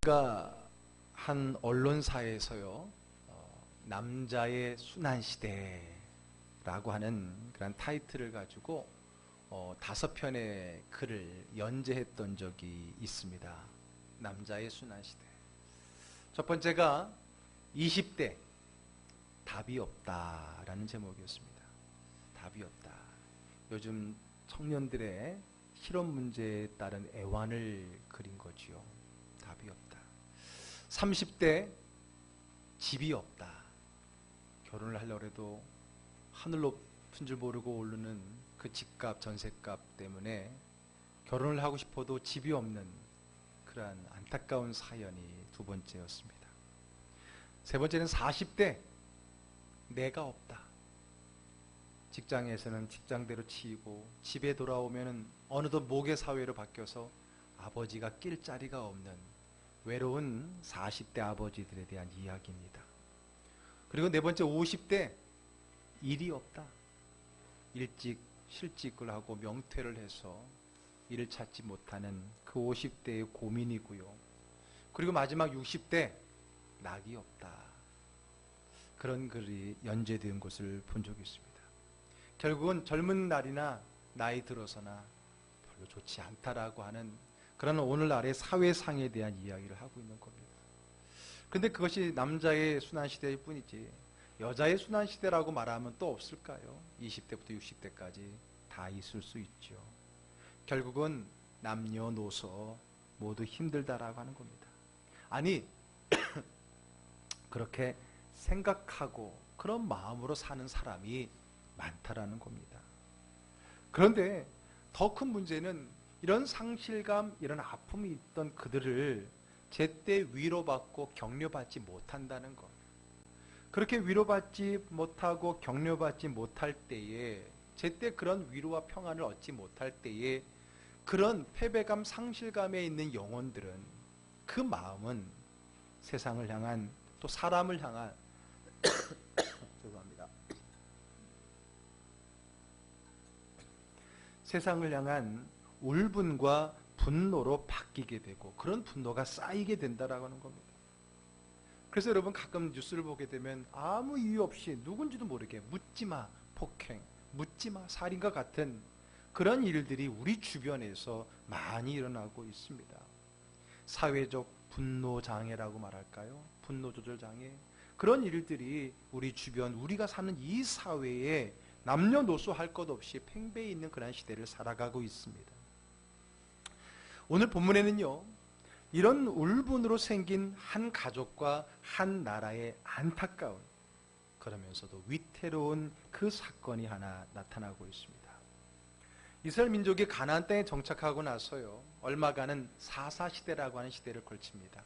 제가 한 언론사에서요, 남자의 순환시대라고 하는 그런 타이틀을 가지고 5편의 글을 연재했던 적이 있습니다. 남자의 순환시대. 첫 번째가 20대 답이 없다라는 제목이었습니다. 답이 없다. 요즘 청년들의 실업 문제에 따른 애환을 그린 거지요. 답이 없다. 30대 집이 없다. 결혼을 하려고 해도 하늘 높은 줄 모르고 오르는 그 집값, 전셋값 때문에 결혼을 하고 싶어도 집이 없는 그러한 안타까운 사연이 두 번째였습니다. 세 번째는 40대 내가 없다. 직장에서는 직장대로 치이고 집에 돌아오면 어느덧 모계사회로 바뀌어서 아버지가 낄 자리가 없는 외로운 40대 아버지들에 대한 이야기입니다. 그리고 네 번째 50대 일이 없다. 일찍 실직을 하고 명퇴를 해서 일을 찾지 못하는 그 50대의 고민이고요. 그리고 마지막 60대 낙이 없다. 그런 글이 연재된 것을 본 적이 있습니다. 결국은 젊은 날이나 나이 들어서나 별로 좋지 않다라고 하는 그런 오늘날의 사회상에 대한 이야기를 하고 있는 겁니다. 그런데 그것이 남자의 순환시대일 뿐이지 여자의 순환시대라고 말하면 또 없을까요? 20대부터 60대까지 다 있을 수 있죠. 결국은 남녀노소 모두 힘들다라고 하는 겁니다. 아니 그렇게 생각하고 그런 마음으로 사는 사람이 많다라는 겁니다. 그런데 더 큰 문제는 이런 상실감, 이런 아픔이 있던 그들을 제때 위로받고 격려받지 못한다는 것. 그렇게 위로받지 못하고 격려받지 못할 때에, 제때 그런 위로와 평안을 얻지 못할 때에 그런 패배감, 상실감에 있는 영혼들은 그 마음은 세상을 향한, 또 사람을 향한 죄송합니다. 세상을 향한 울분과 분노로 바뀌게 되고 그런 분노가 쌓이게 된다라고 하는 겁니다. 그래서 여러분 가끔 뉴스를 보게 되면 아무 이유 없이 누군지도 모르게 묻지마 폭행, 묻지마 살인과 같은 그런 일들이 우리 주변에서 많이 일어나고 있습니다. 사회적 분노 장애라고 말할까요? 분노 조절 장애. 그런 일들이 우리 주변, 우리가 사는 이 사회에 남녀노소 할 것 없이 팽배해 있는 그런 시대를 살아가고 있습니다. 오늘 본문에는요, 이런 울분으로 생긴 한 가족과 한 나라의 안타까운, 그러면서도 위태로운 그 사건이 하나 나타나고 있습니다. 이스라엘 민족이 가나안 땅에 정착하고 나서요, 얼마간은 사사시대라고 하는 시대를 걸칩니다.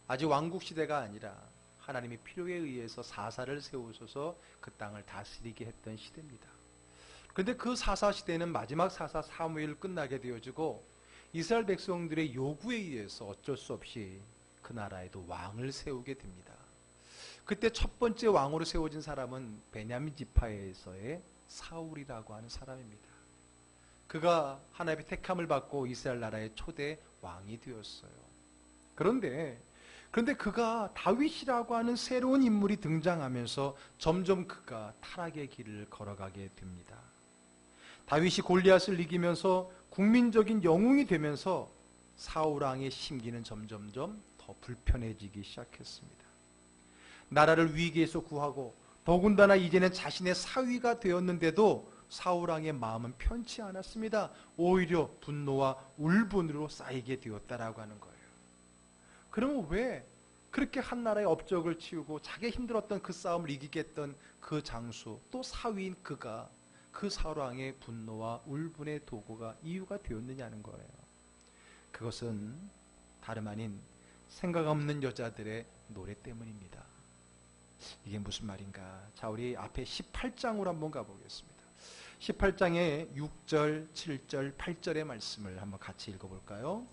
아직 왕국시대가 아니라 하나님이 필요에 의해서 사사를 세우셔서 그 땅을 다스리게 했던 시대입니다. 그런데 그 사사시대는 마지막 사사 사무엘 끝나게 되어지고 이스라엘 백성들의 요구에 의해서 어쩔 수 없이 그 나라에도 왕을 세우게 됩니다. 그때 첫 번째 왕으로 세워진 사람은 베냐민 지파에서의 사울이라고 하는 사람입니다. 그가 하나님의 택함을 받고 이스라엘 나라의 초대 왕이 되었어요. 그런데 그가 다윗이라고 하는 새로운 인물이 등장하면서 점점 그가 타락의 길을 걸어가게 됩니다. 다윗이 골리앗을 이기면서 국민적인 영웅이 되면서 사울왕의 심기는 점점점 더 불편해지기 시작했습니다. 나라를 위기에서 구하고 더군다나 이제는 자신의 사위가 되었는데도 사울왕의 마음은 편치 않았습니다. 오히려 분노와 울분으로 쌓이게 되었다라고 하는 거예요. 그러면 왜 그렇게 한 나라의 업적을 치우고 자기가 힘들었던 그 싸움을 이기게 했던 그 장수, 또 사위인 그가 그 사울왕의 분노와 울분의 도구가 이유가 되었느냐는 거예요. 그것은 다름 아닌 생각 없는 여자들의 노래 때문입니다. 이게 무슨 말인가? 자, 우리 앞에 18장으로 한번 가보겠습니다. 18장의 6절, 7절, 8절의 말씀을 한번 같이 읽어볼까요?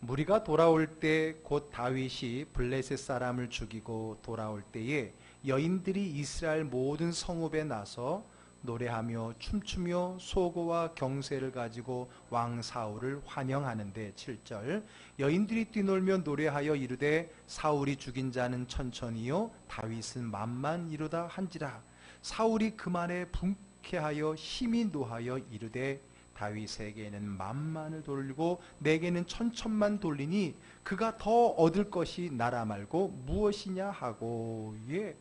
무리가 돌아올 때 곧 다윗이 블레셋 사람을 죽이고 돌아올 때에 여인들이 이스라엘 모든 성읍에 나서 노래하며 춤추며 소고와 경쇠를 가지고 왕 사울을 환영하는데 7절 여인들이 뛰놀며 노래하여 이르되 사울이 죽인 자는 천천히요 다윗은 만만이로다 한지라. 사울이 그만에 분쾌하여 힘이 노하여 이르되 다윗에게는 만만을 돌리고 내게는 천천만 돌리니 그가 더 얻을 것이 나라 말고 무엇이냐 하고. 예.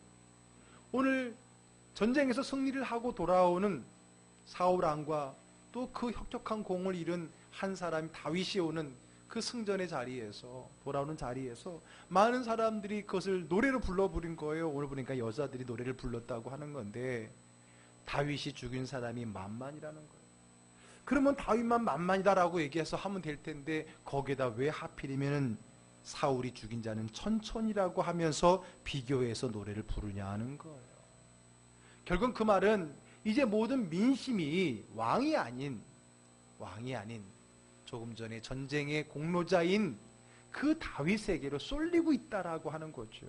오늘 전쟁에서 승리를 하고 돌아오는 사울 왕과 또 그 혁혁한 공을 이룬 한 사람이 다윗이 오는 그 승전의 자리에서, 돌아오는 자리에서 많은 사람들이 그것을 노래로 불러 부른 거예요. 오늘 보니까 여자들이 노래를 불렀다고 하는 건데 다윗이 죽인 사람이 만만이라는 거예요. 그러면 다윗만 만만이다라고 얘기해서 하면 될 텐데 거기에다 왜 하필이면 사울이 죽인 자는 천천히라고 하면서 비교해서 노래를 부르냐 하는 거예요. 결국 그 말은 이제 모든 민심이 왕이 아닌 조금 전에 전쟁의 공로자인 그 다윗에게로 쏠리고 있다라고 하는 거죠.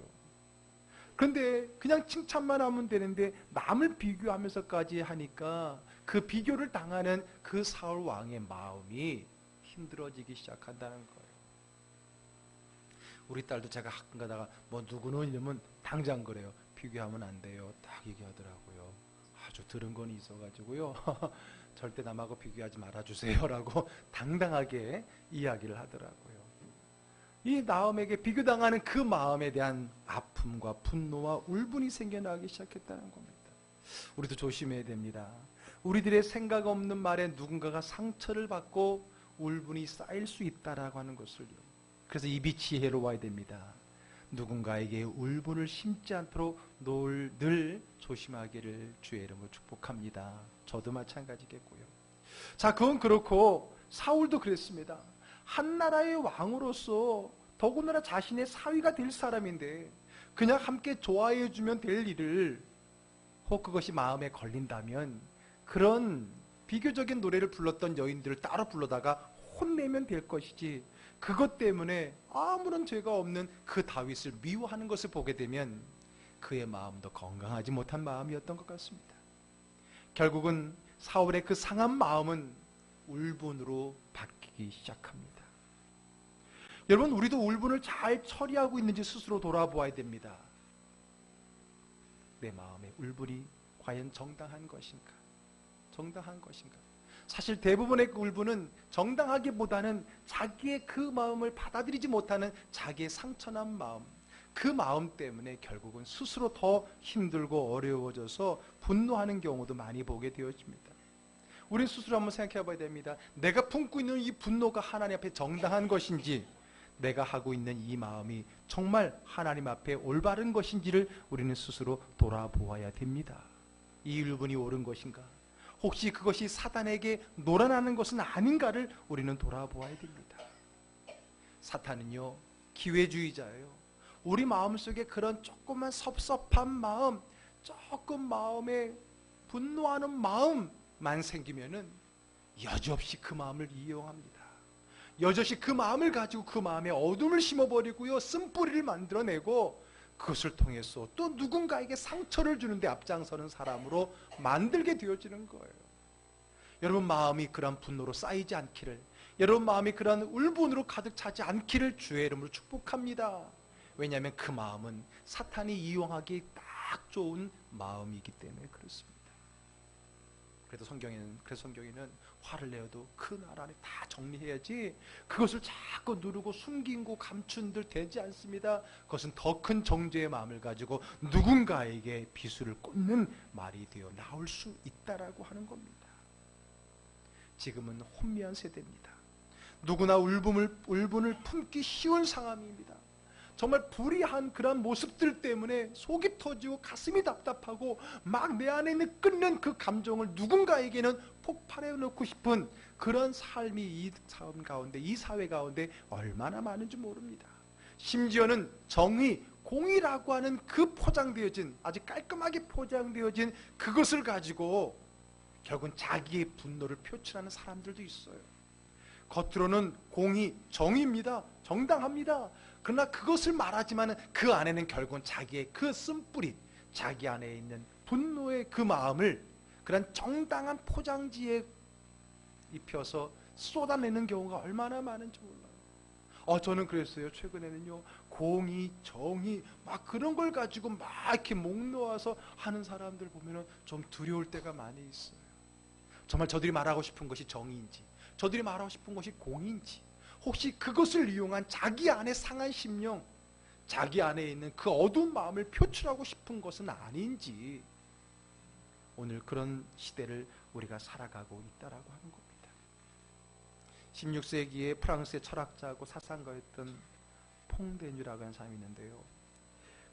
그런데 그냥 칭찬만 하면 되는데 남을 비교하면서까지 하니까 그 비교를 당하는 그 사울 왕의 마음이 힘들어지기 시작한다는 거예요. 우리 딸도 제가 가끔 가다가 뭐 누구는 이러면 당장 그래요. 비교하면 안 돼요. 딱 얘기하더라고요. 아주 들은 건 있어가지고요. 절대 남하고 비교하지 말아주세요라고 당당하게 이야기를 하더라고요. 이 나음에게 비교당하는 그 마음에 대한 아픔과 분노와 울분이 생겨나기 시작했다는 겁니다. 우리도 조심해야 됩니다. 우리들의 생각 없는 말에 누군가가 상처를 받고 울분이 쌓일 수 있다라고 하는 것을요. 그래서 입이 지혜로워야 됩니다. 누군가에게 울분을 심지 않도록 늘 조심하기를 주의 이름으로 축복합니다. 저도 마찬가지겠고요. 자, 그건 그렇고 사울도 그랬습니다. 한 나라의 왕으로서 더군다나 자신의 사위가 될 사람인데 그냥 함께 좋아해 주면 될 일을 혹 그것이 마음에 걸린다면 그런 비교적인 노래를 불렀던 여인들을 따로 불러다가 혼내면 될 것이지, 그것 때문에 아무런 죄가 없는 그 다윗을 미워하는 것을 보게 되면 그의 마음도 건강하지 못한 마음이었던 것 같습니다. 결국은 사울의 그 상한 마음은 울분으로 바뀌기 시작합니다. 여러분, 우리도 울분을 잘 처리하고 있는지 스스로 돌아보아야 됩니다. 내 마음의 울분이 과연 정당한 것인가? 정당한 것인가? 사실 대부분의 울분은 정당하기보다는 자기의 그 마음을 받아들이지 못하는 자기의 상처난 마음, 그 마음 때문에 결국은 스스로 더 힘들고 어려워져서 분노하는 경우도 많이 보게 되어집니다. 우리 스스로 한번 생각해 봐야 됩니다. 내가 품고 있는 이 분노가 하나님 앞에 정당한 것인지, 내가 하고 있는 이 마음이 정말 하나님 앞에 올바른 것인지를 우리는 스스로 돌아보아야 됩니다. 이 울분이 옳은 것인가? 혹시 그것이 사탄에게 놀아나는 것은 아닌가를 우리는 돌아보아야 됩니다. 사탄은요, 기회주의자예요. 우리 마음속에 그런 조그만 섭섭한 마음, 조금 마음에 분노하는 마음만 생기면은 여지없이 그 마음을 이용합니다. 여지없이 그 마음을 가지고 그 마음에 어둠을 심어버리고요, 쓴뿌리를 만들어내고 그것을 통해서 또 누군가에게 상처를 주는데 앞장서는 사람으로 만들게 되어지는 거예요. 여러분 마음이 그런 분노로 쌓이지 않기를, 여러분 마음이 그런 울분으로 가득 차지 않기를 주의 이름으로 축복합니다. 왜냐하면 그 마음은 사탄이 이용하기 딱 좋은 마음이기 때문에 그렇습니다. 그래서 성경에는 화를 내어도 그 날 안에 다 정리해야지, 그것을 자꾸 누르고 숨기고 감춘들 되지 않습니다. 그것은 더 큰 정죄의 마음을 가지고 누군가에게 비수를 꽂는 말이 되어 나올 수 있다라고 하는 겁니다. 지금은 혼미한 세대입니다. 누구나 울분을 품기 쉬운 상황입니다. 정말 불의한 그런 모습들 때문에 속이 터지고 가슴이 답답하고 막 내 안에 있는 끓는 그 감정을 누군가에게는 폭발해 놓고 싶은 그런 삶이 이 삶 가운데, 이 사회 가운데 얼마나 많은지 모릅니다. 심지어는 정의, 공의라고 하는 그 포장되어진, 아주 깔끔하게 포장되어진 그것을 가지고 결국은 자기의 분노를 표출하는 사람들도 있어요. 겉으로는 공의, 정의입니다. 정당합니다. 그러나 그것을 말하지만 그 안에는 결국은 자기의 그 쓴뿌리, 자기 안에 있는 분노의 그 마음을 그런 정당한 포장지에 입혀서 쏟아내는 경우가 얼마나 많은지 몰라요. 저는 그랬어요. 최근에는요, 공의, 정의, 막 그런 걸 가지고 막 이렇게 목 놓아서 하는 사람들 보면은 좀 두려울 때가 많이 있어요. 정말 저들이 말하고 싶은 것이 정의인지, 저들이 말하고 싶은 것이 공의인지, 혹시 그것을 이용한 자기 안의 상한 심령, 자기 안에 있는 그 어두운 마음을 표출하고 싶은 것은 아닌지, 오늘 그런 시대를 우리가 살아가고 있다라고 하는 겁니다. 16세기에 프랑스의 철학자고 사상가였던 퐁데뉴라고 하는 사람이 있는데요,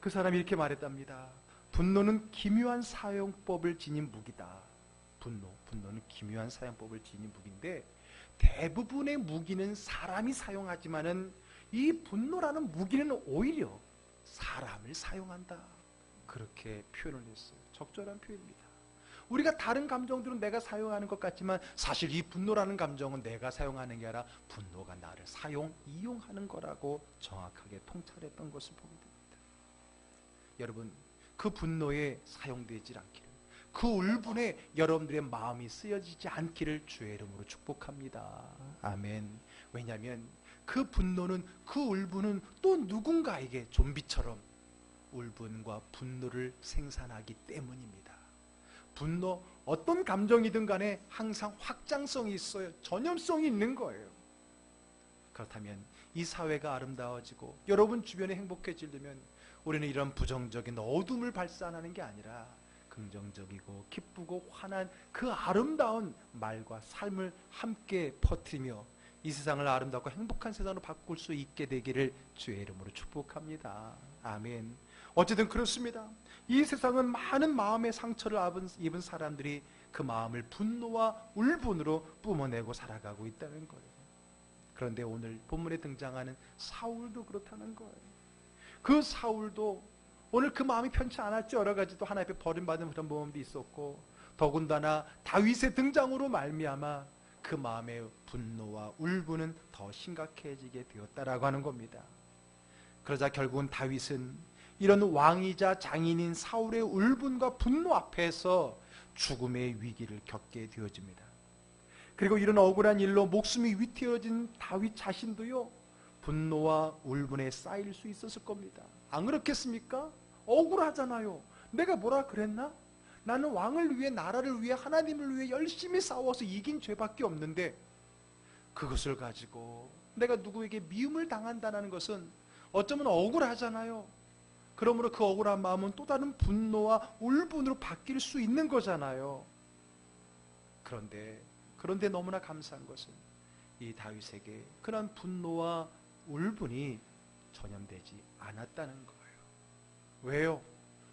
그 사람이 이렇게 말했답니다. 분노는 기묘한 사용법을 지닌 무기다. 분노는 기묘한 사용법을 지닌 무기인데, 대부분의 무기는 사람이 사용하지만은 이 분노라는 무기는 오히려 사람을 사용한다. 그렇게 표현을 했어요. 적절한 표현입니다. 우리가 다른 감정들은 내가 사용하는 것 같지만 사실 이 분노라는 감정은 내가 사용하는 게 아니라 분노가 나를 이용하는 거라고 정확하게 통찰했던 것을 보게 됩니다. 여러분, 그 분노에 사용되지 않기를, 그 울분에 여러분들의 마음이 쓰여지지 않기를 주의 이름으로 축복합니다. 아멘. 왜냐하면 그 분노는, 그 울분은 또 누군가에게 좀비처럼 울분과 분노를 생산하기 때문입니다. 분노, 어떤 감정이든 간에 항상 확장성이 있어요. 전염성이 있는 거예요. 그렇다면 이 사회가 아름다워지고 여러분 주변에 행복해지려면 우리는 이런 부정적인 어둠을 발산하는 게 아니라 긍정적이고 기쁘고 환한 그 아름다운 말과 삶을 함께 퍼뜨리며 이 세상을 아름답고 행복한 세상으로 바꿀 수 있게 되기를 주의 이름으로 축복합니다. 아멘. 어쨌든 그렇습니다. 이 세상은 많은 마음의 상처를 입은 사람들이 그 마음을 분노와 울분으로 뿜어내고 살아가고 있다는 거예요. 그런데 오늘 본문에 등장하는 사울도 그렇다는 거예요. 그 사울도 오늘 그 마음이 편치 않았죠. 여러 가지 또 하나님 앞에 버림받은 그런 모험도 있었고, 더군다나 다윗의 등장으로 말미암아 그 마음의 분노와 울분은 더 심각해지게 되었다라고 하는 겁니다. 그러자 결국은 다윗은 이런 왕이자 장인인 사울의 울분과 분노 앞에서 죽음의 위기를 겪게 되어집니다. 그리고 이런 억울한 일로 목숨이 위태워진 다윗 자신도요, 분노와 울분에 쌓일 수 있었을 겁니다. 안 그렇겠습니까? 억울하잖아요. 내가 뭐라 그랬나? 나는 왕을 위해, 나라를 위해, 하나님을 위해 열심히 싸워서 이긴 죄밖에 없는데 그것을 가지고 내가 누구에게 미움을 당한다는 것은 어쩌면 억울하잖아요. 그러므로 그 억울한 마음은 또 다른 분노와 울분으로 바뀔 수 있는 거잖아요. 그런데 너무나 감사한 것은 이 다윗에게 그런 분노와 울분이 전염되지 않았다는 거예요. 왜요?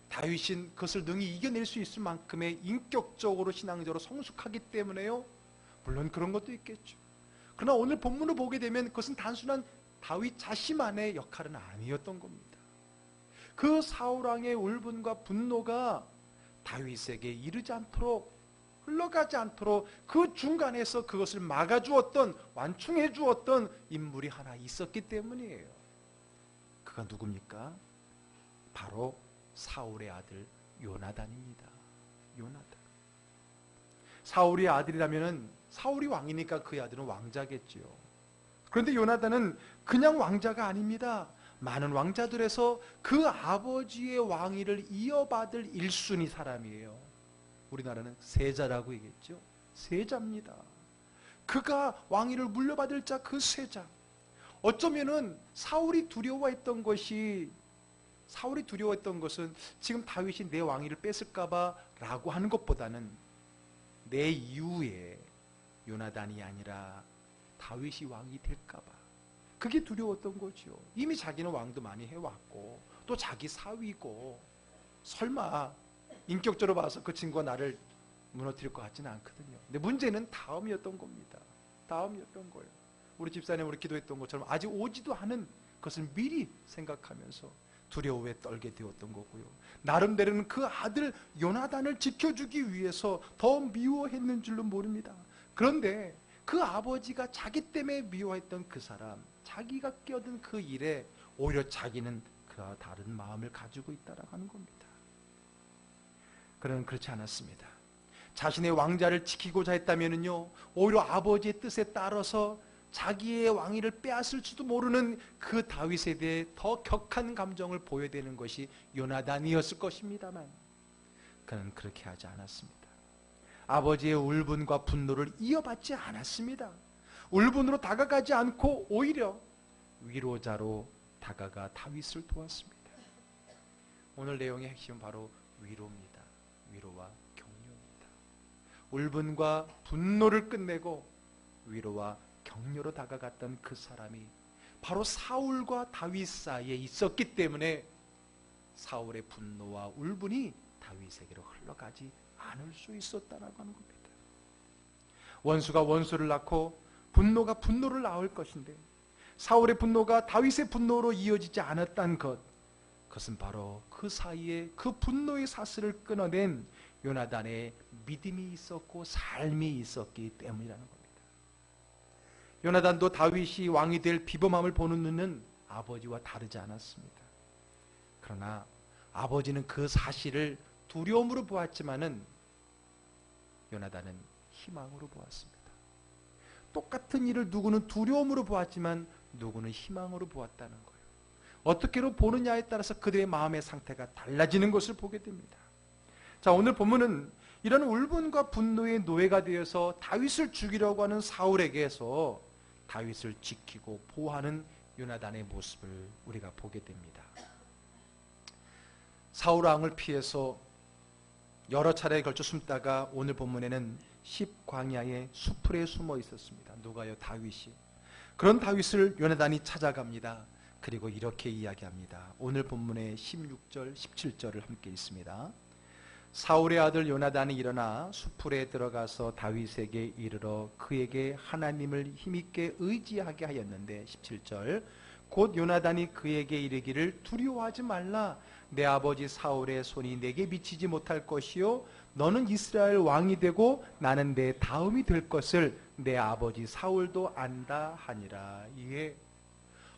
다윗은 그것을 능히 이겨낼 수 있을 만큼의 인격적으로 신앙적으로 성숙하기 때문에요. 물론 그런 것도 있겠죠. 그러나 오늘 본문을 보게 되면 그것은 단순한 다윗 자신만의 역할은 아니었던 겁니다. 그 사울왕의 울분과 분노가 다윗에게 이르지 않도록, 흘러가지 않도록 그 중간에서 그것을 막아주었던, 완충해 주었던 인물이 하나 있었기 때문이에요. 그가 누굽니까? 바로 사울의 아들 요나단입니다. 요나단. 사울의 아들이라면은 사울이 왕이니까 그의 아들은 왕자겠지요. 그런데 요나단은 그냥 왕자가 아닙니다. 많은 왕자들에서 그 아버지의 왕위를 이어받을 1순위 사람이에요. 우리나라는 세자라고 얘기했죠. 세자입니다. 그가 왕위를 물려받을 자, 그 세자. 어쩌면은 사울이 두려워했던 것은 지금 다윗이 내 왕위를 뺏을까봐 라고 하는 것보다는 내 이후에 요나단이 아니라 다윗이 왕이 될까봐, 그게 두려웠던 거죠. 이미 자기는 왕도 많이 해왔고 또 자기 사위고, 설마 인격적으로 봐서 그 친구가 나를 무너뜨릴 것 같지는 않거든요. 근데 문제는 다음이었던 겁니다. 다음이었던 거예요. 우리 집사님 우리 기도했던 것처럼 아직 오지도 않은 것을 미리 생각하면서 두려움에 떨게 되었던 거고요. 나름대로는 그 아들 요나단을 지켜주기 위해서 더 미워했는 줄로 모릅니다. 그런데 그 아버지가 자기 때문에 미워했던 그 사람, 자기가 끼어든 그 일에 오히려 자기는 그와 다른 마음을 가지고 있다라고 하는 겁니다. 그러나 그렇지 않았습니다. 자신의 왕자를 지키고자 했다면은요, 오히려 아버지의 뜻에 따라서 자기의 왕위를 빼앗을지도 모르는 그 다윗에 대해 더 격한 감정을 보여야 되는 것이 요나단이었을 것입니다만, 그는 그렇게 하지 않았습니다. 아버지의 울분과 분노를 이어받지 않았습니다. 울분으로 다가가지 않고 오히려 위로자로 다가가 다윗을 도왔습니다. 오늘 내용의 핵심은 바로 위로입니다. 위로와 격려입니다. 울분과 분노를 끝내고 위로와 격려로 다가갔던 그 사람이 바로 사울과 다윗 사이에 있었기 때문에 사울의 분노와 울분이 다윗에게로 흘러가지 않을 수 있었다라고 하는 겁니다. 원수가 원수를 낳고 분노가 분노를 낳을 것인데 사울의 분노가 다윗의 분노로 이어지지 않았다는 것, 그것은 바로 그 사이에 그 분노의 사슬을 끊어낸 요나단의 믿음이 있었고 삶이 있었기 때문이라는 겁니다. 요나단도 다윗이 왕이 될 비범함을 보는 눈은 아버지와 다르지 않았습니다. 그러나 아버지는 그 사실을 두려움으로 보았지만은 요나단은 희망으로 보았습니다. 똑같은 일을 누구는 두려움으로 보았지만 누구는 희망으로 보았다는 거예요. 어떻게로 보느냐에 따라서 그들의 마음의 상태가 달라지는 것을 보게 됩니다. 자, 오늘 본문은 이런 울분과 분노의 노예가 되어서 다윗을 죽이려고 하는 사울에게서 다윗을 지키고 보호하는 요나단의 모습을 우리가 보게 됩니다. 사울 왕을 피해서 여러 차례에 걸쳐 숨다가 오늘 본문에는 십광야의 수풀에 숨어 있었습니다. 누가요? 다윗이. 그런 다윗을 요나단이 찾아갑니다. 그리고 이렇게 이야기합니다. 오늘 본문의 16절, 17절을 함께 읽습니다. 사울의 아들 요나단이 일어나 수풀에 들어가서 다윗에게 이르러 그에게 하나님을 힘있게 의지하게 하였는데 17절 곧 요나단이 그에게 이르기를 두려워하지 말라. 내 아버지 사울의 손이 내게 미치지 못할 것이요 너는 이스라엘 왕이 되고 나는 내 다음이 될 것을 내 아버지 사울도 안다 하니라. 이에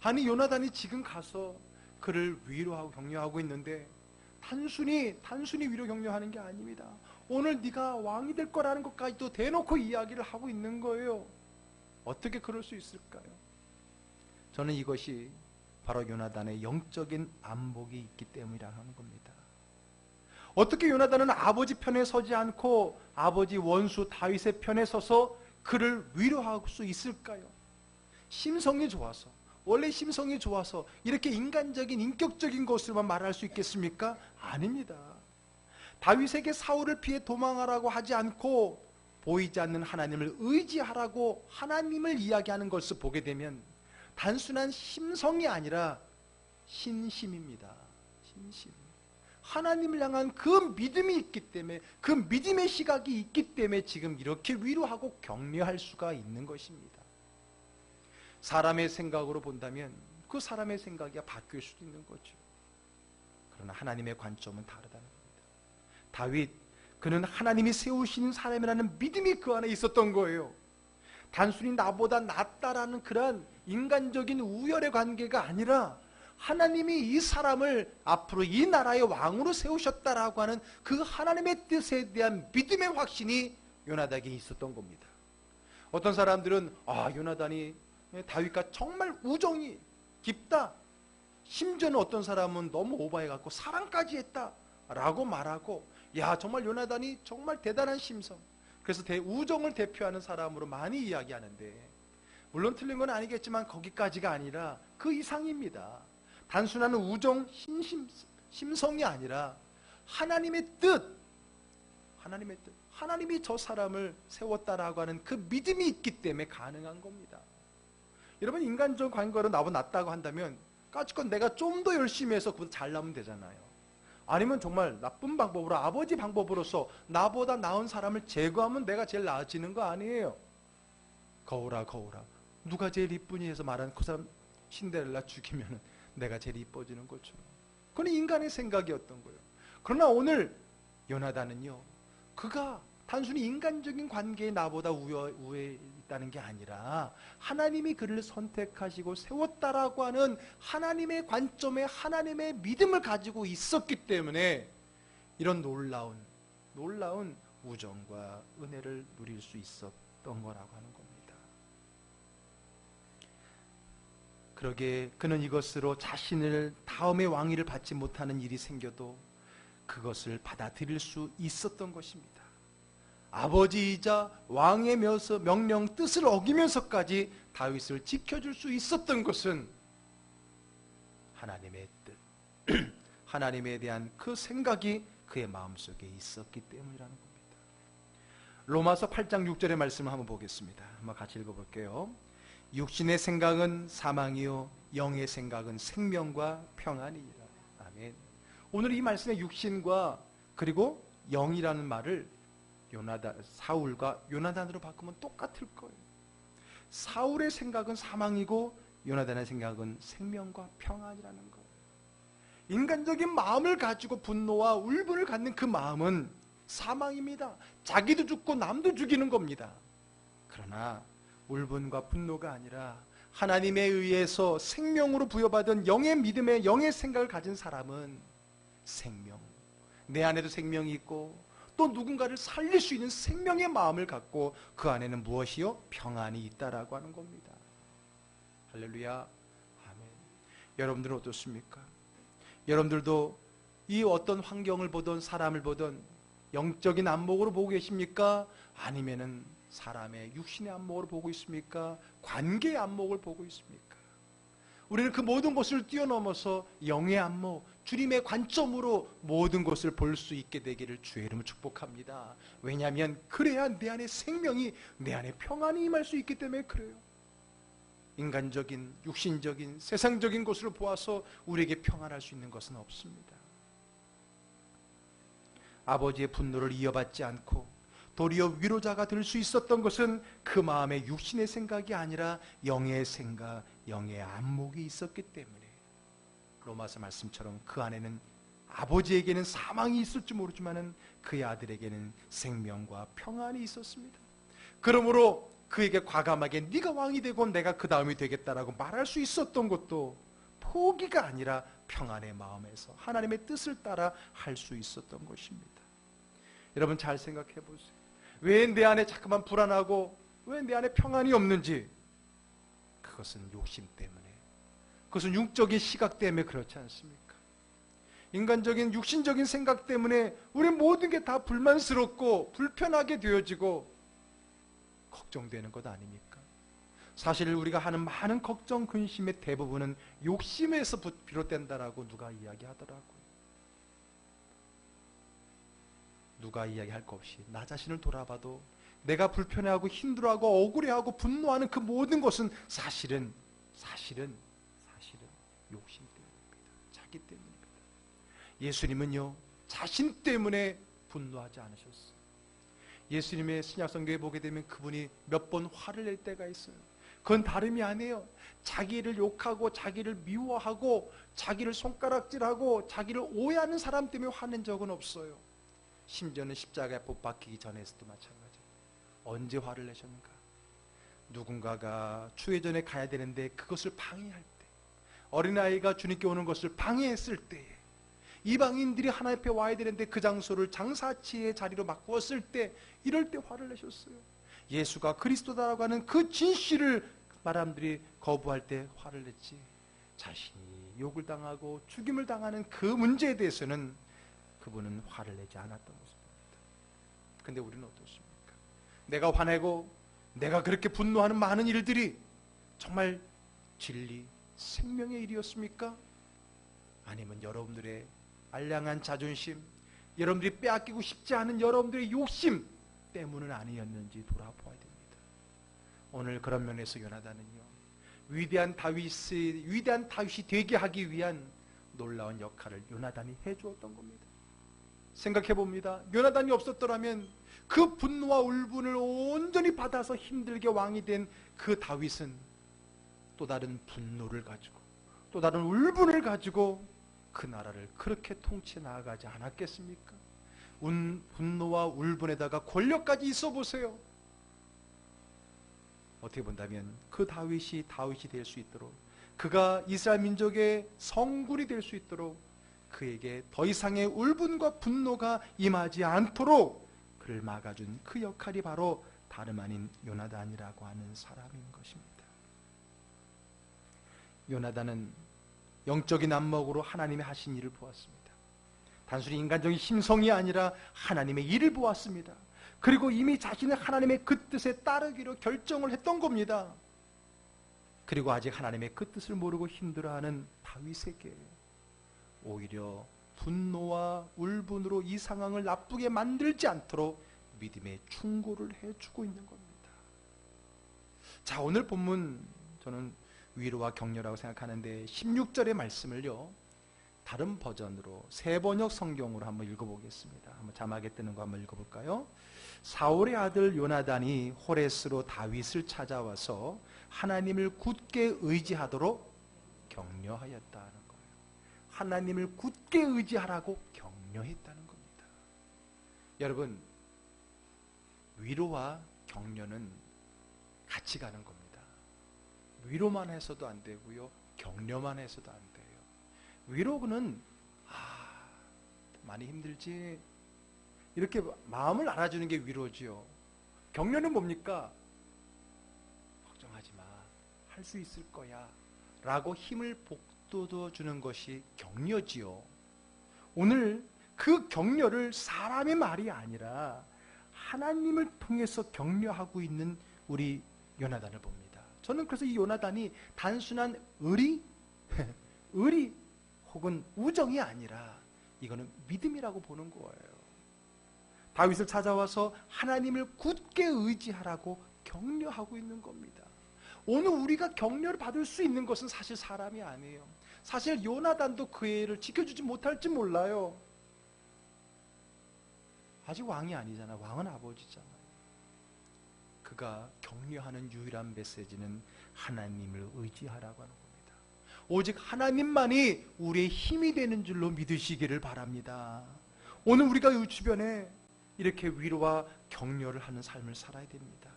아니 요나단이 지금 가서 그를 위로하고 격려하고 있는데 단순히 위로 격려하는 게 아닙니다. 오늘 네가 왕이 될 거라는 것까지도 대놓고 이야기를 하고 있는 거예요. 어떻게 그럴 수 있을까요? 저는 이것이 바로 요나단의 영적인 안목이 있기 때문이라는 겁니다. 어떻게 요나단은 아버지 편에 서지 않고 아버지 원수 다윗의 편에 서서 그를 위로할 수 있을까요? 심성이 좋아서, 원래 심성이 좋아서 이렇게 인간적인 인격적인 것으로만 말할 수 있겠습니까? 아닙니다. 다윗에게 사울을 피해 도망하라고 하지 않고 보이지 않는 하나님을 의지하라고 하나님을 이야기하는 것을 보게 되면 단순한 심성이 아니라 신심입니다. 신심. 하나님을 향한 그 믿음이 있기 때문에, 그 믿음의 시각이 있기 때문에 지금 이렇게 위로하고 격려할 수가 있는 것입니다. 사람의 생각으로 본다면 그 사람의 생각이 바뀔 수도 있는 거죠. 그러나 하나님의 관점은 다르다는 겁니다. 다윗, 그는 하나님이 세우신 사람이라는 믿음이 그 안에 있었던 거예요. 단순히 나보다 낫다라는 그런 인간적인 우열의 관계가 아니라 하나님이 이 사람을 앞으로 이 나라의 왕으로 세우셨다라고 하는 그 하나님의 뜻에 대한 믿음의 확신이 요나단에게 있었던 겁니다. 어떤 사람들은 요나단이 다윗과 정말 우정이 깊다, 심지어는 어떤 사람은 너무 오버해갖고 사랑까지 했다라고 말하고, 야 정말 요나단이 정말 대단한 심성, 그래서 우정을 대표하는 사람으로 많이 이야기하는데, 물론 틀린 건 아니겠지만 거기까지가 아니라 그 이상입니다. 단순한 우정, 심성이 아니라 하나님의 뜻, 하나님이 저 사람을 세웠다라고 하는 그 믿음이 있기 때문에 가능한 겁니다. 여러분, 인간적 관계로 나보다 낫다고 한다면 까짓건 내가 좀 더 열심히 해서 그보다 잘나면 되잖아요. 아니면 정말 나쁜 방법으로, 아버지 방법으로서 나보다 나은 사람을 제거하면 내가 제일 나아지는 거 아니에요. 거울아 누가 제일 이쁘니 해서 말하는 그 사람 신데렐라 죽이면 내가 제일 이뻐지는 것처럼, 그건 인간의 생각이었던 거예요. 그러나 오늘 요나단은요, 그가 단순히 인간적인 관계에 나보다 우위에 있다는 게 아니라 하나님이 그를 선택하시고 세웠다라고 하는 하나님의 관점에 하나님의 믿음을 가지고 있었기 때문에 이런 놀라운 우정과 은혜를 누릴 수 있었던 거라고 하는 겁니다. 그러게 그는 이것으로 자신을 다음의 왕위를 받지 못하는 일이 생겨도 그것을 받아들일 수 있었던 것입니다. 아버지이자 왕의 명령 뜻을 어기면서까지 다윗을 지켜줄 수 있었던 것은 하나님의 뜻, 하나님에 대한 그 생각이 그의 마음속에 있었기 때문이라는 겁니다. 로마서 8장 6절의 말씀을 한번 보겠습니다. 한번 같이 읽어볼게요. 육신의 생각은 사망이요 영의 생각은 생명과 평안이니라. 아멘. 오늘 이 말씀의 육신과 그리고 영이라는 말을 사울과 요나단으로 바꾸면 똑같을 거예요. 사울의 생각은 사망이고 요나단의 생각은 생명과 평안이라는 거예요. 인간적인 마음을 가지고 분노와 울분을 갖는 그 마음은 사망입니다. 자기도 죽고 남도 죽이는 겁니다. 그러나 울분과 분노가 아니라 하나님에 의해서 생명으로 부여받은 영의 믿음의 영의 생각을 가진 사람은 생명, 내 안에도 생명이 있고 또 누군가를 살릴 수 있는 생명의 마음을 갖고 그 안에는 무엇이요? 평안이 있다라고 하는 겁니다. 할렐루야. 아멘. 여러분들은 어떻습니까? 여러분들도 이 어떤 환경을 보든 사람을 보든 영적인 안목으로 보고 계십니까? 아니면은 사람의 육신의 안목으로 보고 있습니까? 관계의 안목을 보고 있습니까? 우리는 그 모든 것을 뛰어넘어서 영의 안목, 주님의 관점으로 모든 것을 볼 수 있게 되기를 주의 이름으로 축복합니다. 왜냐하면 그래야 내 안에 생명이, 내 안에 평안이 임할 수 있기 때문에 그래요. 인간적인, 육신적인, 세상적인 것으로 보아서 우리에게 평안할 수 있는 것은 없습니다. 아버지의 분노를 이어받지 않고 도리어 위로자가 될 수 있었던 것은 그 마음의 육신의 생각이 아니라 영의 생각, 영의 안목이 있었기 때문에 로마서 말씀처럼 그 안에는 아버지에게는 사망이 있을지 모르지만 그의 아들에게는 생명과 평안이 있었습니다. 그러므로 그에게 과감하게 네가 왕이 되고 내가 그 다음이 되겠다라고 말할 수 있었던 것도 포기가 아니라 평안의 마음에서 하나님의 뜻을 따라 할 수 있었던 것입니다. 여러분 잘 생각해 보세요. 왜 내 안에 자꾸만 불안하고 왜 내 안에 평안이 없는지, 그것은 욕심 때문에, 그것은 육적인 시각 때문에 그렇지 않습니까? 인간적인 육신적인 생각 때문에 우리 모든 게 다 불만스럽고 불편하게 되어지고 걱정되는 것 아닙니까? 사실 우리가 하는 많은 걱정, 근심의 대부분은 욕심에서 비롯된다라고 누가 이야기하더라고요. 누가 이야기할 것 없이 나 자신을 돌아봐도 내가 불편해하고 힘들어하고 억울해하고 분노하는 그 모든 것은 사실은 욕심 때문입니다. 자기 때문입니다. 예수님은요, 자신 때문에 분노하지 않으셨어요. 예수님의 신약성경에 보게 되면 그분이 몇 번 화를 낼 때가 있어요. 그건 다름이 아니에요. 자기를 욕하고 자기를 미워하고 자기를 손가락질하고 자기를 오해하는 사람 때문에 화낸 적은 없어요. 심지어는 십자가에 못 박히기 전에서도 마찬가지예요. 언제 화를 내셨는가? 누군가가 추회전에 가야 되는데 그것을 방해할 때, 어린아이가 주님께 오는 것을 방해했을 때에, 이방인들이 하나님 앞에 와야 되는데 그 장소를 장사치의 자리로 바꾸었을 때, 이럴 때 화를 내셨어요. 예수가 그리스도다라고 하는 그 진실을 사람들이 거부할 때 화를 냈지, 자신이 욕을 당하고 죽임을 당하는 그 문제에 대해서는 그분은 화를 내지 않았던 것입니다. 근데 우리는 어떻습니까? 내가 화내고 내가 그렇게 분노하는 많은 일들이 정말 진리, 생명의 일이었습니까? 아니면 여러분들의 알량한 자존심, 여러분들이 빼앗기고 싶지 않은 여러분들의 욕심 때문은 아니었는지 돌아보아야 됩니다. 오늘 그런 면에서 요나단은요, 위대한 다윗이 되게 하기 위한 놀라운 역할을 요나단이 해주었던 겁니다. 생각해 봅니다. 요나단이 없었더라면 그 분노와 울분을 온전히 받아서 힘들게 왕이 된 그 다윗은 또 다른 분노를 가지고 또 다른 울분을 가지고 그 나라를 그렇게 통치해 나아가지 않았겠습니까? 분노와 울분에다가 권력까지 있어 보세요. 어떻게 본다면 그 다윗이 될 수 있도록, 그가 이스라엘 민족의 성군이 될 수 있도록 그에게 더 이상의 울분과 분노가 임하지 않도록 그를 막아준 그 역할이 바로 다름 아닌 요나단이라고 하는 사람인 것입니다. 요나단은 영적인 안목으로 하나님의 하신 일을 보았습니다. 단순히 인간적인 힘성이 아니라 하나님의 일을 보았습니다. 그리고 이미 자신은 하나님의 그 뜻에 따르기로 결정을 했던 겁니다. 그리고 아직 하나님의 그 뜻을 모르고 힘들어하는 다윗에게 오히려 분노와 울분으로 이 상황을 나쁘게 만들지 않도록 믿음의 충고를 해주고 있는 겁니다. 자, 오늘 본문 저는 위로와 격려라고 생각하는데 16절의 말씀을요, 다른 버전으로 새번역 성경으로 한번 읽어보겠습니다. 한번 자막에 뜨는 거 한번 읽어볼까요? 사울의 아들 요나단이 호레스로 다윗을 찾아와서 하나님을 굳게 의지하도록 격려하였다는 거예요. 하나님을 굳게 의지하라고 격려했다는 겁니다. 여러분, 위로와 격려는 같이 가는 겁니다. 위로만 해서도 안 되고요, 격려만 해서도 안 돼요. 위로는 많이 힘들지, 이렇게 마음을 알아주는 게 위로지요. 격려는 뭡니까? 걱정하지 마, 할 수 있을 거야 라고 힘을 북돋워 주는 것이 격려지요. 오늘 그 격려를 사람의 말이 아니라 하나님을 통해서 격려하고 있는 우리 요나단을 봅니다. 저는 그래서 이 요나단이 단순한 의리 혹은 우정이 아니라 이거는 믿음이라고 보는 거예요. 다윗을 찾아와서 하나님을 굳게 의지하라고 격려하고 있는 겁니다. 오늘 우리가 격려를 받을 수 있는 것은 사실 사람이 아니에요. 사실 요나단도 그 애를 지켜주지 못할지 몰라요. 아직 왕이 아니잖아. 왕은 아버지잖아. 그가 격려하는 유일한 메시지는 하나님을 의지하라고 하는 겁니다. 오직 하나님만이 우리의 힘이 되는 줄로 믿으시기를 바랍니다. 오늘 우리가 이 주변에 이렇게 위로와 격려를 하는 삶을 살아야 됩니다.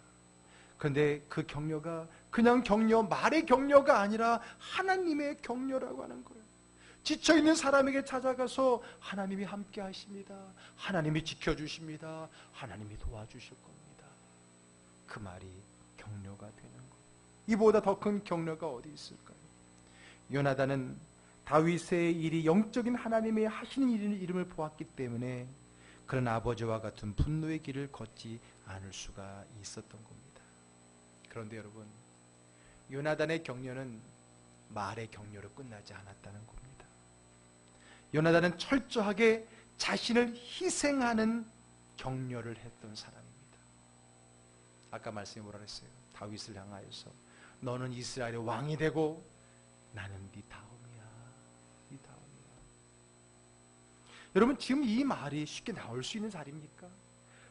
그런데 그 격려가 그냥 격려, 말의 격려가 아니라 하나님의 격려라고 하는 거예요. 지쳐있는 사람에게 찾아가서 하나님이 함께 하십니다. 하나님이 지켜주십니다. 하나님이 도와주실 겁니다. 그 말이 격려가 되는 거예요. 이보다 더 큰 격려가 어디 있을까요? 요나단은 다윗의 일이 영적인 하나님의 하시는 이름을 보았기 때문에 그런 아버지와 같은 분노의 길을 걷지 않을 수가 있었던 겁니다. 그런데 여러분, 요나단의 격려는 말의 격려로 끝나지 않았다는 겁니다. 요나단은 철저하게 자신을 희생하는 격려를 했던 사람입니다. 아까 말씀이 뭐라 그랬어요? 다윗을 향하여서 너는 이스라엘의 왕이 되고 나는 네 다음이야. 네 다음이야. 여러분, 지금 이 말이 쉽게 나올 수 있는 자리입니까?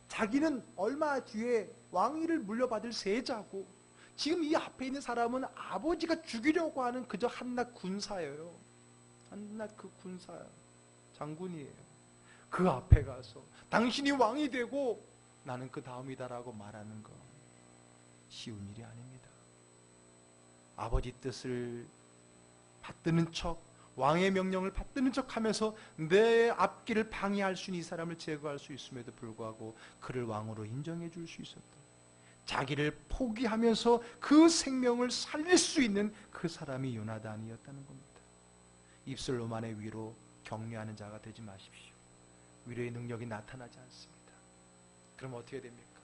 자기는 얼마 뒤에 왕위를 물려받을 세자고, 지금 이 앞에 있는 사람은 아버지가 죽이려고 하는 그저 한낱 군사예요. 한낱 그 군사 장군이에요. 그 앞에 가서 당신이 왕이 되고 나는 그 다음이다라고 말하는 거 쉬운 일이 아닙니다. 아버지 뜻을 받드는 척, 왕의 명령을 받드는 척 하면서 내 앞길을 방해할 수 있는 이 사람을 제거할 수 있음에도 불구하고 그를 왕으로 인정해 줄 수 있었다. 자기를 포기하면서 그 생명을 살릴 수 있는 그 사람이 요나단이었다는 겁니다. 입술로만의 위로, 격려하는 자가 되지 마십시오. 위로의 능력이 나타나지 않습니다. 그럼 어떻게 됩니까?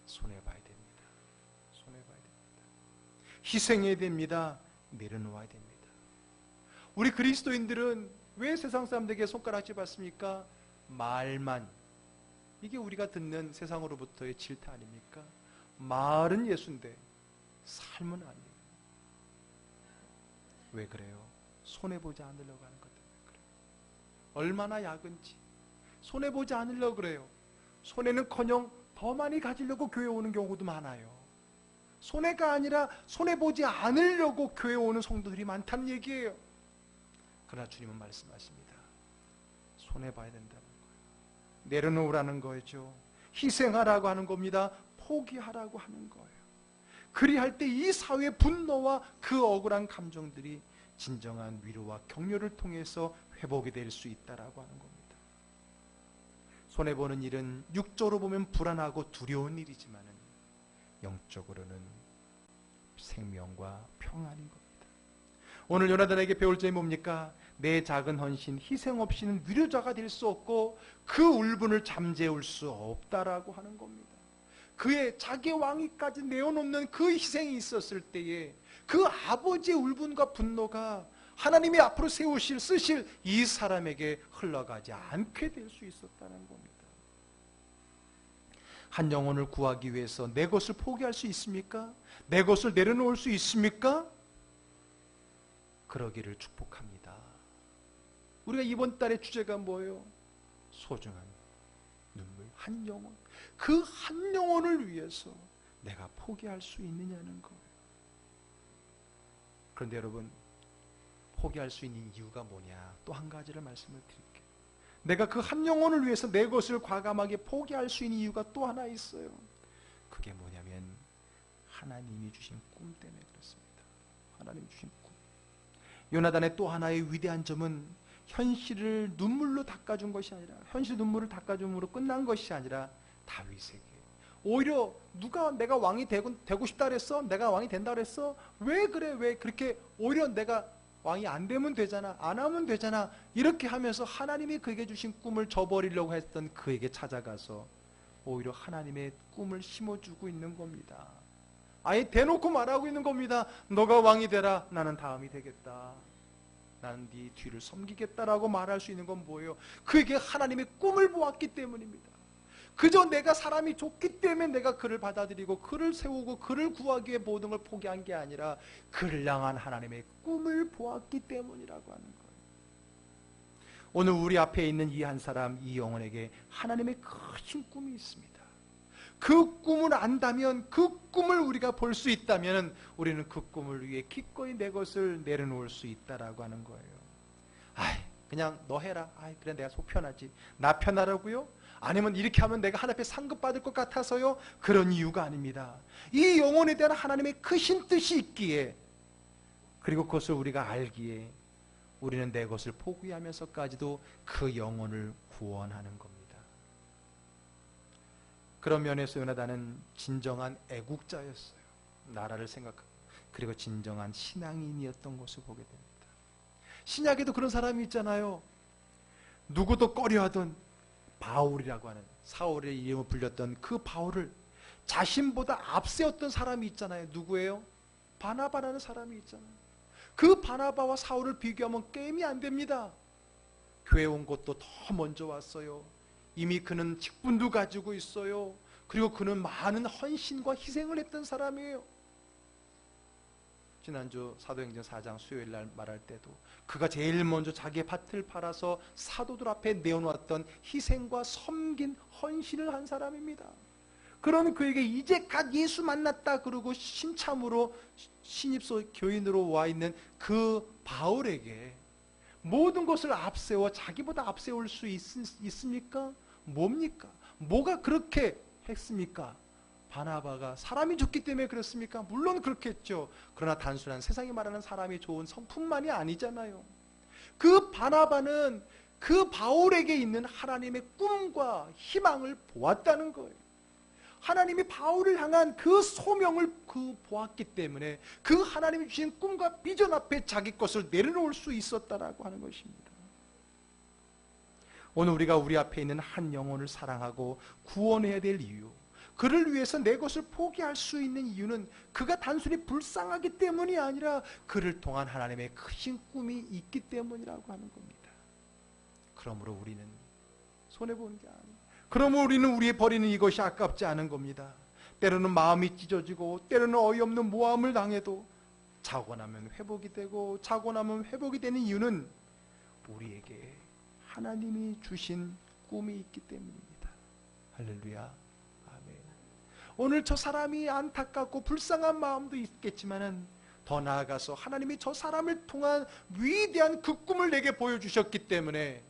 손해봐야 됩니다. 손해봐야 됩니다. 희생해야 됩니다. 내려놓아야 됩니다. 우리 그리스도인들은 왜 세상 사람들에게 손가락질 받습니까? 말만. 이게 우리가 듣는 세상으로부터의 질타 아닙니까? 말은 예수인데 삶은 아니에요. 왜 그래요? 손해보지 않으려고 하는 것 때문에 그래요. 얼마나 약은지 손해보지 않으려고 그래요. 손해는커녕 더 많이 가지려고 교회 오는 경우도 많아요. 손해가 아니라 손해보지 않으려고 교회 오는 성도들이 많다는 얘기예요. 그러나 주님은 말씀하십니다. 손해봐야 된다는 거예요. 내려놓으라는 거죠. 희생하라고 하는 겁니다. 포기하라고 하는 거예요. 그리할 때 이 사회의 분노와 그 억울한 감정들이 진정한 위로와 격려를 통해서 회복이 될 수 있다라고 하는 겁니다. 손해보는 일은 육적으로 보면 불안하고 두려운 일이지만 영적으로는 생명과 평안인 겁니다. 오늘 요나단에게 배울 점이 뭡니까? 내 작은 헌신, 희생 없이는 위로자가 될 수 없고 그 울분을 잠재울 수 없다라고 하는 겁니다. 그의 자기 왕위까지 내어놓는 그 희생이 있었을 때에 그 아버지의 울분과 분노가 하나님이 앞으로 쓰실 이 사람에게 흘러가지 않게 될 수 있었다는 겁니다. 한 영혼을 구하기 위해서 내 것을 포기할 수 있습니까? 내 것을 내려놓을 수 있습니까? 그러기를 축복합니다. 우리가 이번 달의 주제가 뭐예요? 소중한 눈물 한 영혼. 그 한 영혼을 위해서 내가 포기할 수 있느냐는 거예요. 그런데 여러분, 포기할 수 있는 이유가 뭐냐? 또 한 가지를 말씀을 드릴게요. 내가 그 한 영혼을 위해서 내 것을 과감하게 포기할 수 있는 이유가 또 하나 있어요. 그게 뭐냐면 하나님이 주신 꿈 때문에 그렇습니다. 하나님이 주신 꿈. 요나단의 또 하나의 위대한 점은 현실을 눈물로 닦아준 것이 아니라, 현실 눈물을 닦아줌으로 끝난 것이 아니라 다윗에게 오히려 누가 내가 왕이 되고 싶다 그랬어? 내가 왕이 된다 그랬어? 왜 그래? 왜 그렇게 오히려 내가 왕이 안 되면 되잖아, 안 하면 되잖아, 이렇게 하면서 하나님이 그에게 주신 꿈을 저버리려고 했던 그에게 찾아가서 오히려 하나님의 꿈을 심어주고 있는 겁니다. 아예 대놓고 말하고 있는 겁니다. 너가 왕이 되라. 나는 다음이 되겠다. 나는 네 뒤를 섬기겠다라고 말할 수 있는 건 뭐예요? 그에게 하나님의 꿈을 보았기 때문입니다. 그저 내가 사람이 좋기 때문에 내가 그를 받아들이고 그를 세우고 그를 구하기 위해 모든 걸 포기한 게 아니라 그를 향한 하나님의 꿈을 보았기 때문이라고 하는 거예요. 오늘 우리 앞에 있는 이 한 사람, 이 영혼에게 하나님의 큰 꿈이 있습니다. 그 꿈을 안다면, 그 꿈을 우리가 볼 수 있다면 우리는 그 꿈을 위해 기꺼이 내 것을 내려놓을 수 있다라고 하는 거예요. 그냥 너 해라. 그래 내가 속 편하지. 나 편하라고요? 아니면 이렇게 하면 내가 하나님 앞에 상급받을 것 같아서요? 그런 이유가 아닙니다. 이 영혼에 대한 하나님의 크신 뜻이 있기에, 그리고 그것을 우리가 알기에 우리는 내 것을 포기하면서까지도 그 영혼을 구원하는 겁니다. 그런 면에서 요나단은 진정한 애국자였어요. 나라를 생각하고, 그리고 진정한 신앙인이었던 것을 보게 됩니다. 신약에도 그런 사람이 있잖아요. 누구도 꺼려하던 바울이라고 하는, 사울의 이름을 불렸던 그 바울을 자신보다 앞세웠던 사람이 있잖아요. 누구예요? 바나바라는 사람이 있잖아요. 그 바나바와 사울을 비교하면 게임이 안 됩니다. 교회 온 것도 더 먼저 왔어요. 이미 그는 직분도 가지고 있어요. 그리고 그는 많은 헌신과 희생을 했던 사람이에요. 지난주 사도행전 4장 수요일 날 말할 때도 그가 제일 먼저 자기의 밭을 팔아서 사도들 앞에 내어놓았던 희생과 섬긴 헌신을 한 사람입니다. 그런 그에게 이제 갓 예수 만났다 그러고 신참으로 신입소 교인으로 와 있는 그 바울에게 모든 것을 앞세워 자기보다 앞세울 수 있습니까? 뭡니까? 뭐가 그렇게 했습니까? 바나바가 사람이 좋기 때문에 그렇습니까? 물론 그렇겠죠. 그러나 단순한 세상이 말하는 사람이 좋은 성품만이 아니잖아요. 그 바나바는 그 바울에게 있는 하나님의 꿈과 희망을 보았다는 거예요. 하나님이 바울을 향한 그 소명을 보았기 때문에 그 하나님이 주신 꿈과 비전 앞에 자기 것을 내려놓을 수 있었다라고 하는 것입니다. 오늘 우리가 우리 앞에 있는 한 영혼을 사랑하고 구원해야 될 이유, 그를 위해서 내 것을 포기할 수 있는 이유는 그가 단순히 불쌍하기 때문이 아니라 그를 통한 하나님의 크신 꿈이 있기 때문이라고 하는 겁니다. 그러므로 우리는 손해보는 게 아니에요. 그러므로 우리는 우리의 버리는 이것이 아깝지 않은 겁니다. 때로는 마음이 찢어지고 때로는 어이없는 모함을 당해도 자고 나면 회복이 되고 자고 나면 회복이 되는 이유는 우리에게 하나님이 주신 꿈이 있기 때문입니다. 할렐루야. 오늘 저 사람이 안타깝고 불쌍한 마음도 있겠지만은 더 나아가서 하나님이 저 사람을 통한 위대한 그 꿈을 내게 보여주셨기 때문에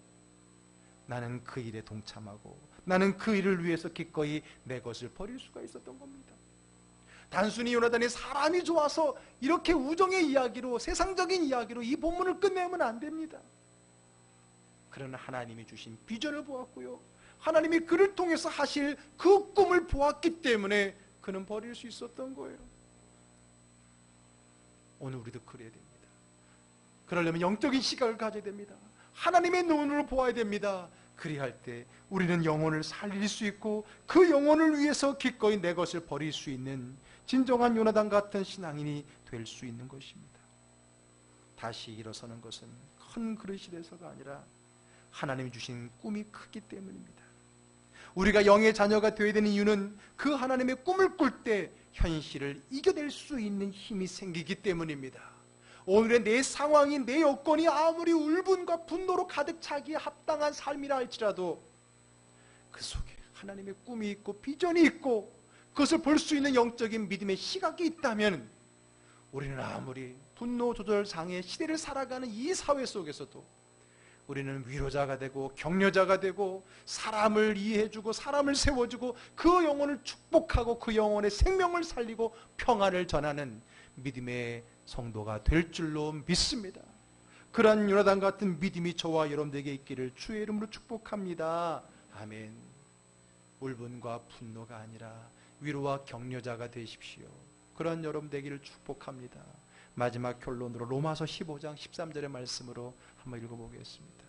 나는 그 일에 동참하고 나는 그 일을 위해서 기꺼이 내 것을 버릴 수가 있었던 겁니다. 단순히 요나단이 사람이 좋아서 이렇게 우정의 이야기로, 세상적인 이야기로 이 본문을 끝내면 안 됩니다. 그러나 하나님이 주신 비전을 보았고요, 하나님이 그를 통해서 하실 그 꿈을 보았기 때문에 그는 버릴 수 있었던 거예요. 오늘 우리도 그래야 됩니다. 그러려면 영적인 시각을 가져야 됩니다. 하나님의 눈으로 보아야 됩니다. 그리할 때 우리는 영혼을 살릴 수 있고 그 영혼을 위해서 기꺼이 내 것을 버릴 수 있는 진정한 요나단 같은 신앙인이 될 수 있는 것입니다. 다시 일어서는 것은 큰 그릇이 돼서가 아니라 하나님이 주신 꿈이 크기 때문입니다. 우리가 영의 자녀가 되어야 되는 이유는 그 하나님의 꿈을 꿀 때 현실을 이겨낼 수 있는 힘이 생기기 때문입니다. 오늘의 내 상황이, 내 여건이 아무리 울분과 분노로 가득 차기에 합당한 삶이라 할지라도 그 속에 하나님의 꿈이 있고 비전이 있고 그것을 볼 수 있는 영적인 믿음의 시각이 있다면 우리는 아무리 분노 조절 장애 시대를 살아가는 이 사회 속에서도 우리는 위로자가 되고 격려자가 되고 사람을 이해해주고 사람을 세워주고 그 영혼을 축복하고 그 영혼의 생명을 살리고 평안을 전하는 믿음의 성도가 될 줄로 믿습니다. 그러한 요나단 같은 믿음이 저와 여러분들에게 있기를 주의 이름으로 축복합니다. 아멘. 울분과 분노가 아니라 위로와 격려자가 되십시오. 그런 여러분 되기를 축복합니다. 마지막 결론으로 로마서 15장 13절의 말씀으로 한번 읽어보겠습니다.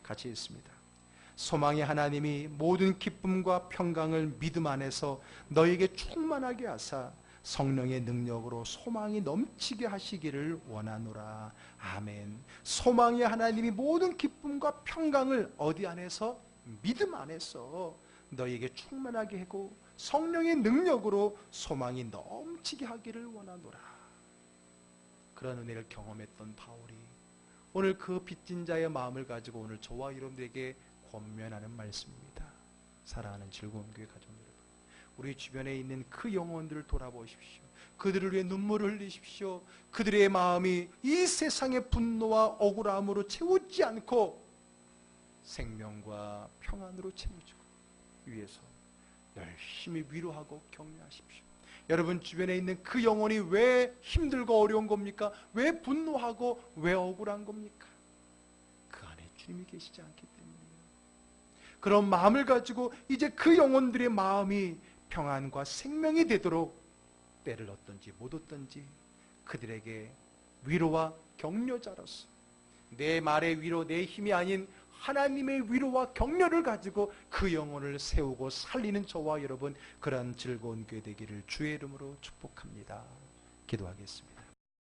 같이 읽습니다. 소망의 하나님이 모든 기쁨과 평강을 믿음 안에서 너에게 충만하게 하사 성령의 능력으로 소망이 넘치게 하시기를 원하노라. 아멘. 소망의 하나님이 모든 기쁨과 평강을 어디 안에서? 믿음 안에서 너에게 충만하게 하고 성령의 능력으로 소망이 넘치게 하기를 원하노라. 그런 은혜를 경험했던 바울이 오늘 그 빚진 자의 마음을 가지고 오늘 저와 여러분들에게 권면하는 말씀입니다. 사랑하는 즐거운 교회 가족 여러분, 우리 주변에 있는 그 영혼들을 돌아보십시오. 그들을 위해 눈물을 흘리십시오. 그들의 마음이 이 세상의 분노와 억울함으로 채우지 않고 생명과 평안으로 채워주고 위해서 열심히 위로하고 격려하십시오. 여러분 주변에 있는 그 영혼이 왜 힘들고 어려운 겁니까? 왜 분노하고 왜 억울한 겁니까? 그 안에 주님이 계시지 않기 때문이에요. 그런 마음을 가지고 이제 그 영혼들의 마음이 평안과 생명이 되도록 때를 얻든지 못 얻든지 그들에게 위로와 격려자로서 내 말의 위로, 내 힘이 아닌 하나님의 위로와 격려를 가지고 그 영혼을 세우고 살리는 저와 여러분, 그러한 즐거운 교회 되기를 주의 이름으로 축복합니다. 기도하겠습니다.